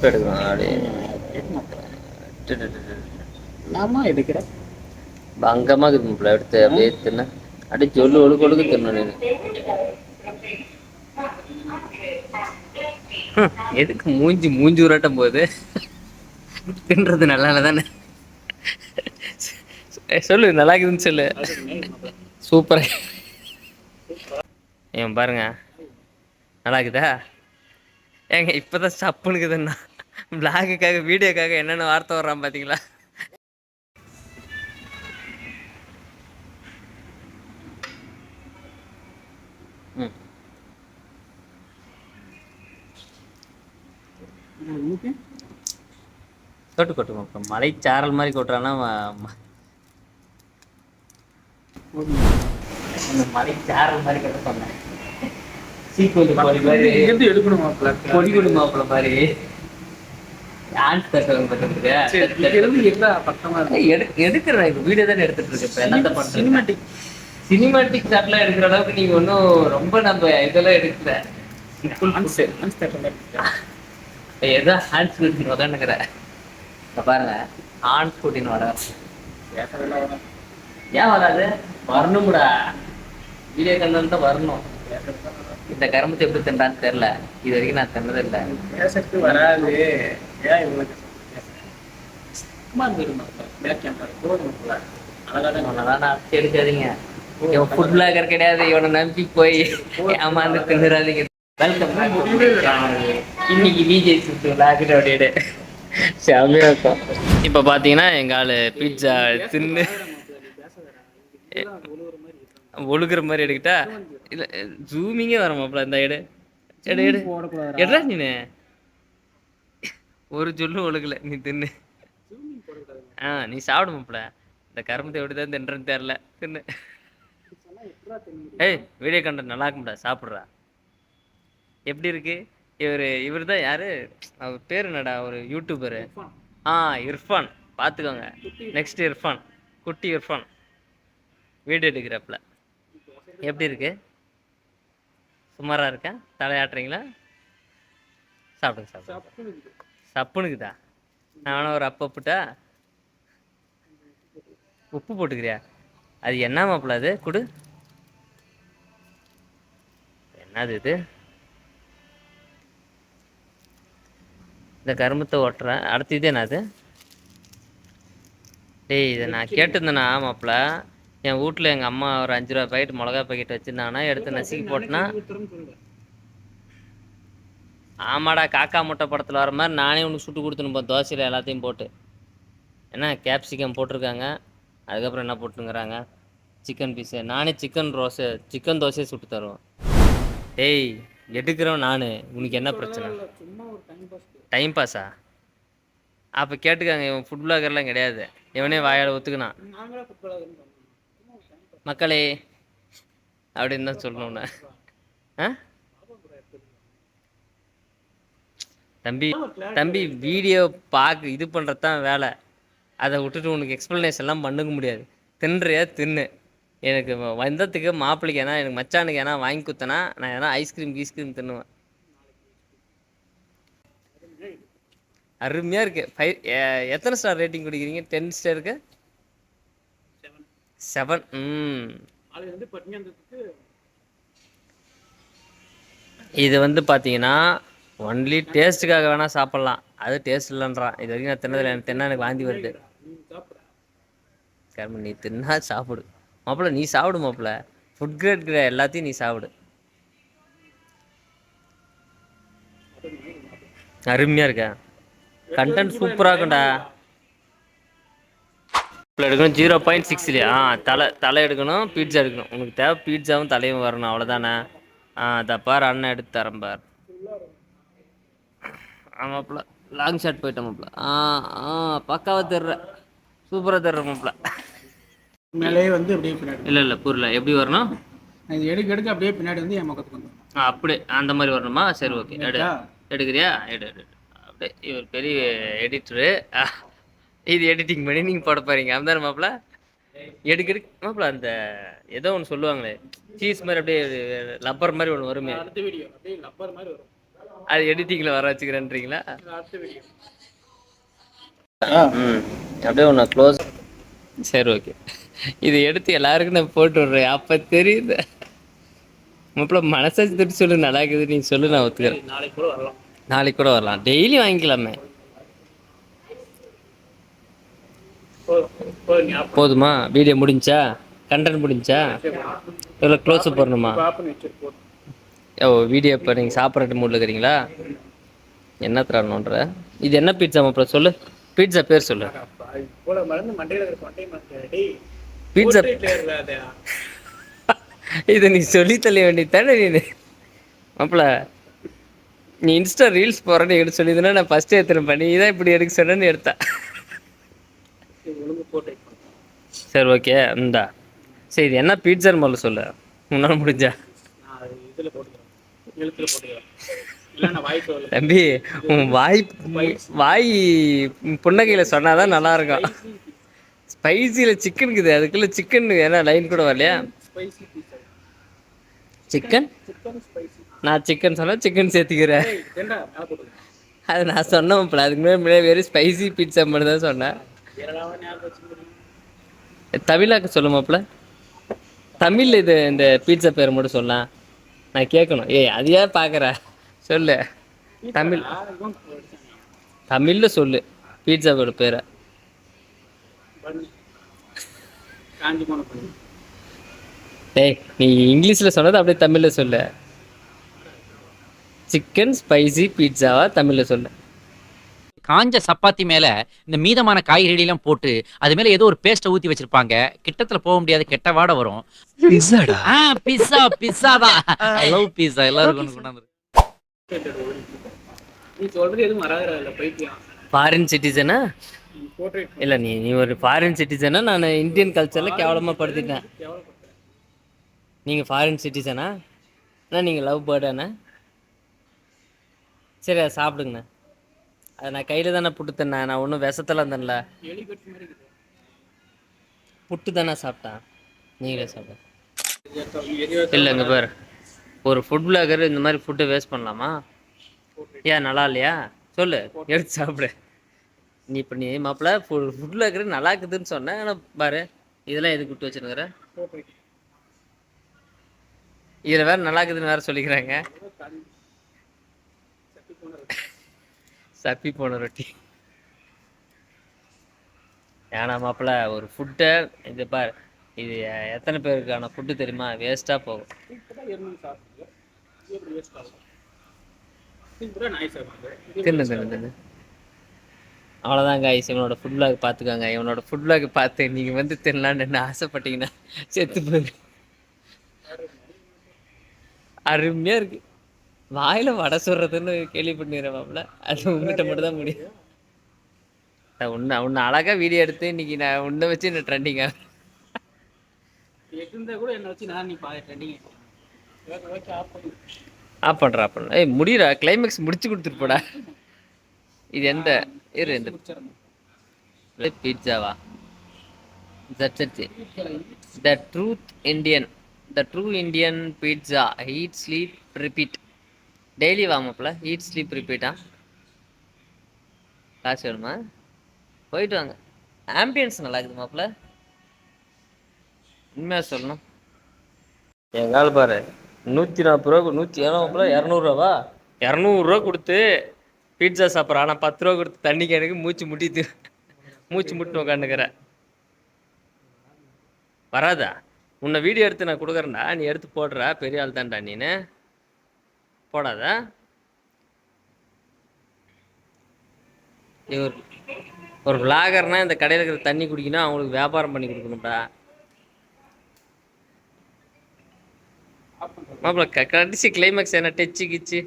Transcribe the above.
மட்டும் எடுக்கணும் அப்படியே. நாம எடுக்கிற பங்கமாக இருக்கும்ல எடுத்து அப்படியே தின்ன அப்படியே சொல்லு ஒழுக்கு ஒழுக்கு தின்னு. எதுக்கு மூஞ்சி மூஞ்சி உராட்டம் போகுது? தின்றது நல்லா தானே? சொல்லு, நல்லா இருக்குதுன்னு சொல்லு. சூப்பரா ஏன் பாருங்க, நல்லா இருக்குதா? ஏங்க இப்பதான் சப்புனுக்குதுன்னா பிளாகுக்காக வீடியோக்காக என்னென்ன வார்த்தை வர்றான் பாத்தீங்களா? கொட்டு கொட்டு மலை சாரல் மாதிரி கொட்டுறான்னா மலை சாரல் மாதிரி கட்ட சொன்னேன். சீக்கோலி மாதிரி எடுக்கணும் கொடி கொடி மாப்பிள்ள மாதிரி எடுக்கிறேன். இப்ப வீடியோ தானே எடுத்துட்டு இருக்கு. இப்ப என்னத்த பண்றேன்? சினிமாட்டிக் ஷாட்லாம் எடுக்கிற அளவுக்கு நீங்க ஒன்றும் ரொம்ப நம்ம இதெல்லாம் எடுக்கல. ஏதோ ஹேண்ட் ஸ்கூட்டின்னு உக்காந்துக்கிற பாருங்க. ஹேண்ட் ஸ்கூட்டின்னு வர ஏன் வராது? வரணும்டா, வீடியோ கண்டென்ட் தான் வரணும். இந்த கரும்பத்தை எப்படி தின்றான்னு தெரியல, இது வரைக்கும் நான் தின்னது இல்லை. பேசத்துக்கு வராது. ஏன் இவங்களுக்கு எடுக்காதீங்க. இவன் ஃபுட் பிளாகர் கிடையாது. இவனை நம்பி போய் ஏமாந்து தின்னுறாதீங்க. இன்னைக்கு விஜய் சுத்து விளாக்குற அப்படியே செம்மையா இருக்கும். இப்ப பாத்தீங்கன்னா எங்க ஆளு பீட்சா தின்னு ஒழுகுற மாதிரி எடுக்கிட்டா இல்ல ஜூமிங்கே வர மாப்பிள. இந்த எடு எடு எடு எடுறா நீனு. ஒரு சொல்லு ஒழுகல, நீ தின்னு. நீ சாப்பிட மாப்பிள. இந்த கரும்பத்தை எப்படிதான் தின்றன்னு தெரியல, தின்னு. ஏய், வீடியோ கண்டென்ட் நல்லா இருக்கும்டா, சாப்பிட்றா. எப்படி இருக்கு? இவர் தான் யாரு, அவர் பேர் என்னடா, ஒரு யூடியூபரு. இர்ஃபான். பார்த்துக்கோங்க, நெக்ஸ்ட் இர்ஃபான், குட்டி இர்ஃபான் வீடியோ எடுக்கிறப்பல. எப்படி இருக்கு? சுமாராக இருக்கா? தலையாட்டுறீங்களா? சாப்பிடுங்க சாப்பிடுங்க. சப்புனுக்குதா? நான் வேணா ஒரு அப்பப்பட்டா உப்பு போட்டுக்கிறியா? அது என்ன மாப்பிள்ள அது? கொடு. என்னது இது? இந்த கரும்பத்தை ஓட்டுறேன். அடுத்து இது என்னது? டேய், இதை நான் கேட்டிருந்தேண்ணா மாப்பிள்ள. என் வீட்டில் எங்கள் அம்மா ஒரு 5 ரூபா பாக்கெட் மிளகா பாக்கெட் வச்சுருந்தாங்கன்னா எடுத்து நசுக்கி போட்டேன்னா. ஆமாடா, காக்கா முட்டை படத்தில் வர மாதிரி நானே உனக்கு சுட்டு கொடுத்துனுப்பேன் தோசையில் எல்லாத்தையும் போட்டு. என்ன கேப்சிகம் போட்டிருக்காங்க, அதுக்கப்புறம் என்ன போட்டுங்கிறாங்க, சிக்கன் பீஸு. நானே சிக்கன் தோசையை சுட்டு தருவேன். டேய், எடுக்கிறோம் நான். உனக்கு என்ன பிரச்சனை? டைம் பாஸா? அப்போ கேட்டுக்காங்க, இவன் ஃபுட் பிளாகர்லாம் கிடையாது. இவனே வாயால் ஒத்துக்கினான். மக்களே அப்படின்னு தான் சொல்லணும்ண்ணா. தம்பி வீடியோ பார்க்க இது பண்ணுறது தான் வேலை. அதை விட்டுட்டு உனக்கு எக்ஸ்ப்ளனேஷன்லாம் பண்ணுக்க முடியாது. தின்றியா தின்னு. எனக்கு வந்ததுக்கு மாப்பிள்ளைக்கு ஏன்னா எனக்கு மச்சானுக்கு ஏன்னா வாங்கி கொடுத்தனா நான் ஏன்னா ஐஸ்கிரீம் தின்னுவேன். அருமையாக இருக்கு. எத்தனை ஸ்டார் ரேட்டிங் கொடுக்குறீங்க? 10 ஸ்டாருக்கு 7. இது வந்து பார்த்தீங்கன்னா ஒன்லி டேஸ்ட்டுக்காக வேணால் சாப்பிட்லாம். அது டேஸ்ட் இல்லைன்றான். இது வரைக்கும் நான் தின்னதில்லை. எனக்கு தின்னா எனக்கு வாந்தி வருது. கரும்பு நீ தின்னா சாப்பிடு மாப்பிள்ள. நீ சாப்பிடு மாப்பிள்ள. ஃபுட் கிரேட் எல்லாத்தையும் நீ சாப்பிடு. அருமையாக இருக்கா? கண்டென்ட் சூப்பராக இருக்கும்டா. எடுக்கணும் 0.6. தலை எடுக்கணும், பீட்சா எடுக்கணும். உனக்கு தேவை பீட்சாவும் தலையும் வரணும், அவ்வளோதானே? தப்பார் அண்ணன் எடுத்து தரேன் பார். ஆமாப்பில் லாங் ஷாட் போயிட்டேன் மாப்பிள்ள. பக்காவாக தர்ற, சூப்பராக தர்ற மாப்பிள்ள. மேலேயே வந்து அப்படியே பின்னாடி இல்லை புரியல, எப்படி வரணும்? எடுக்க அப்படியே பின்னாடி வந்து என் பக்கத்துக்கு வந்து அப்படியே அந்த மாதிரி வரணுமா? சரி, ஓகே. எடுக்கிறியா? எடு. அப்படியே இவர் பெரிய எடிட்டரு. இது எடிட்டிங் பண்ணி நீங்கள் போட போறீங்க, அப்படிதானே மாப்பிள்ள? எடுக்க மாப்பிள்ள. அந்த ஏதோ ஒன்று சொல்லுவாங்களே, சீஸ் மாதிரி அப்படியே லப்பர் மாதிரி ஒன்று வருமே. அடுத்த வீடியோ அப்படியே லப்பர் மாதிரி வரும். அது எடிட்டிங்கில் வர வச்சுக்கிறேன்றீங்களா? அடுத்த வீடியோ. ம் அப்படியே ஒன்று க்ளோஸ். சரி ஓகே. இது எடுத்து எல்லாருக்கும் நான் போட்டு விட்றேன். அப்போ தெரியுது மாப்பிள்ள மனசாச்சு தட்டி சொல்லு, நல்லா இருக்குது நீ சொல்லு, நான் ஒத்துக்கிறேன். நாளைக்கு கூட வரலாம். நாளைக்கு கூட வரலாம், டெய்லி வாங்கிக்கலாமே. போதுமா? வீடியோ முடிஞ்சா? கண்டென்ட் முடிஞ்சா? இவ்வளோ க்ளோஸ் போடணுமா? ஓ வீடியோ இப்போ நீங்கள் சாப்பிட்ற மூடில் இருக்கிறீங்களா? என்ன தரணுன்ற இது என்ன பீட்சா மாப்பிள்ள சொல்லு, பீட்சா பேர் சொல்லு. பீட்சா இதை நீ சொல்லி தள்ள வேண்டியதானே நீ மாப்பிள்ள. நீ இன்ஸ்டா ரீல்ஸ் போகிறேன்னு எடுத்து சொல்லியிருந்தேன்னா நான் ஃபஸ்ட்டே எடுத்துருப்ப. நீ தான் இப்படி எடுக்க சொன்னேன்னு எடுத்தா. சரி ஓகே இந்தா. சரி இது என்ன பீட்சான்னு முதல்ல சொல்லு, முன்னால் முடிஞ்சா. தம்பி உன் வாய் வாய் புன்னகையில் சொன்னாதான் நல்லா இருக்கும். ஸ்பைசியில் சிக்கன் இருக்குது, அதுக்குள்ள சிக்கன் ஏன்னா லைன் கூட வரலையா? சிக்கன் நான் சிக்கன் சொன்னேன், சிக்கன் சேர்த்துக்கிறேன். அது நான் சொன்னேன் மாப்பிள்ள. அதுக்கு முன்னாடி வெறும் ஸ்பைசி பீட்சா மட்டும் தான் சொன்னேன். தமிழாக்க சொல்லு மாப்பிள்ள. தமிழில் இது இந்த பீட்சா பேர் மட்டும் சொல்லலாம், நான் கேட்கணும். ஏய் அது ஏன் பார்க்குற சொல்லு. தமிழ் தமிழில் சொல்லு பீட்சாவோட பேரை. டேய் நீ இங்கிலீஷில் சொன்னது அப்படியே தமிழில் சொல்லு. சிக்கன் ஸ்பைசி பீட்சாவா தமிழில் சொல்லு. காஞ்ச சப்பாத்தி மேல இந்த மீதமான காய்கறி எல்லாம் போட்டு அது மேல ஏதோ ஒரு பேஸ்ட ஊத்தி வச்சிருப்பாங்க. கிட்டத்துல போக முடியாது, கெட்ட வாடை வரும். பிஸாடா? பிஸா பிஸா தான். I love pizza. எல்லாரும் கொண்டாந்து. நீ சொல்றது எதுவும் வராதுல பைத்தியம். ஃபாரின் சிட்டிசனா? இல்லை நீ நீ ஒரு ஃபாரின் சிட்டிசனா? நான் இந்தியன் கல்ச்சரில் கேவலமாக படுத்திட்டேன். நீங்கள் ஃபாரின் சிட்டிசனா? அண்ணா நீங்கள் லவ் பேர்டாண்ணா? சரி அதை சாப்பிடுங்கண்ணா. அது நான் கையில் தானே புட்டு தண்ணேன், நான் ஒன்றும் விஷத்தெல்லாம் தரல. புட்டு தானே சாப்பிட்டேன், நீங்களே சாப்பிட்டேன். இல்லைங்க பார், ஒரு ஃபுட் பிளாகர் இந்த மாதிரி ஃபுட்டை வேஸ்ட் பண்ணலாமா? ஏன் நல்லா இல்லையா சொல்லு, எடுத்து சாப்பிடு. நீ இப்போ நீ மாப்பிள்ள ஃபுட் பிளாகர் நல்லா இருக்குதுன்னு சொன்னேன். ஆனால் பாரு இதெல்லாம் எதுக்கு விட்டு வச்சுருக்கிற? இதில் வேறு நல்லா இருக்குதுன்னு வேறு சொல்லிக்கிறாங்க. சப்பி போன ரொட்டி. ஏன்னா மாப்பிள்ள ஒரு ஃபுட்டை இது பார், இது எத்தனை பேருக்கான ஃபுட்டு தெரியுமா? வேஸ்ட்டாக போகும். தின்னு தின்னு தின்னு. அவ்வளோதாங்க ஐஸ். இவனோட ஃபுட் பிளாக் பார்த்துக்காங்க. இவனோட ஃபுட் பிளாக் பார்த்து நீங்கள் வந்து தின்னலான்னு என்ன ஆசைப்பட்டீங்கன்னா செத்து போயிரு. அருமையாக இருக்குது. வாயில் வடை சொல்கிறதுன்னு கேள்விப்பட்டுறேன் மாப்பிள்ள. அது உங்ககிட்ட மட்டும் தான் முடியும். உன்னை அழகாக வீடியோ எடுத்து இன்னைக்கு நான் உன்னை வச்சு என்ன ட்ரெண்டிங்காக கூட என்ன வச்சு நான் நீ பாரு ட்ரெண்டிங் ஆஃப் பண்ணுறா பண்ண. ஏய் முடியறா, கிளைமேக்ஸ் முடிச்சு கொடுத்துட்டு போடா. இது எந்த இரு இந்த பீட்சாவா? The true Indian pizza. Eat sleep repeat. Daily வாங்கப்பல. ஈட் ஸ்லீப் ரிப்பீட்டா? காசு வேணுமா? போயிட்டு வாங்க. ஆம்பியன்ஸ் நல்லா இருக்குது மாப்பிள்ள, உண்மையாக சொல்லணும். எங்கால் பாரு 140 ரூபா 107 மாப்பிள்ள. 200 ரூபாவா? 200 ரூபா கொடுத்து பீட்சா சாப்பிட்றேன். ஆனால் 10 ரூபா கொடுத்து தண்ணி கேனுக்கு மூச்சு முட்டு உட்காந்துக்கிற. வராதா? உன்னை வீடியோ எடுத்து நான் கொடுக்குறேன்டா, நீ எடுத்து போடுற. பெரிய ஆள் தான்டா நீனு, போடாதா? ஒரு விளாகர்னா இந்த கடையில் இருக்கிற தண்ணி குடிக்கணும், அவங்களுக்கு வியாபாரம் பண்ணி கொடுக்கணும்டா மாப்பிள்ள. கடைசி கிளைமேக்ஸ் என்ன டச்சு கிச்சு?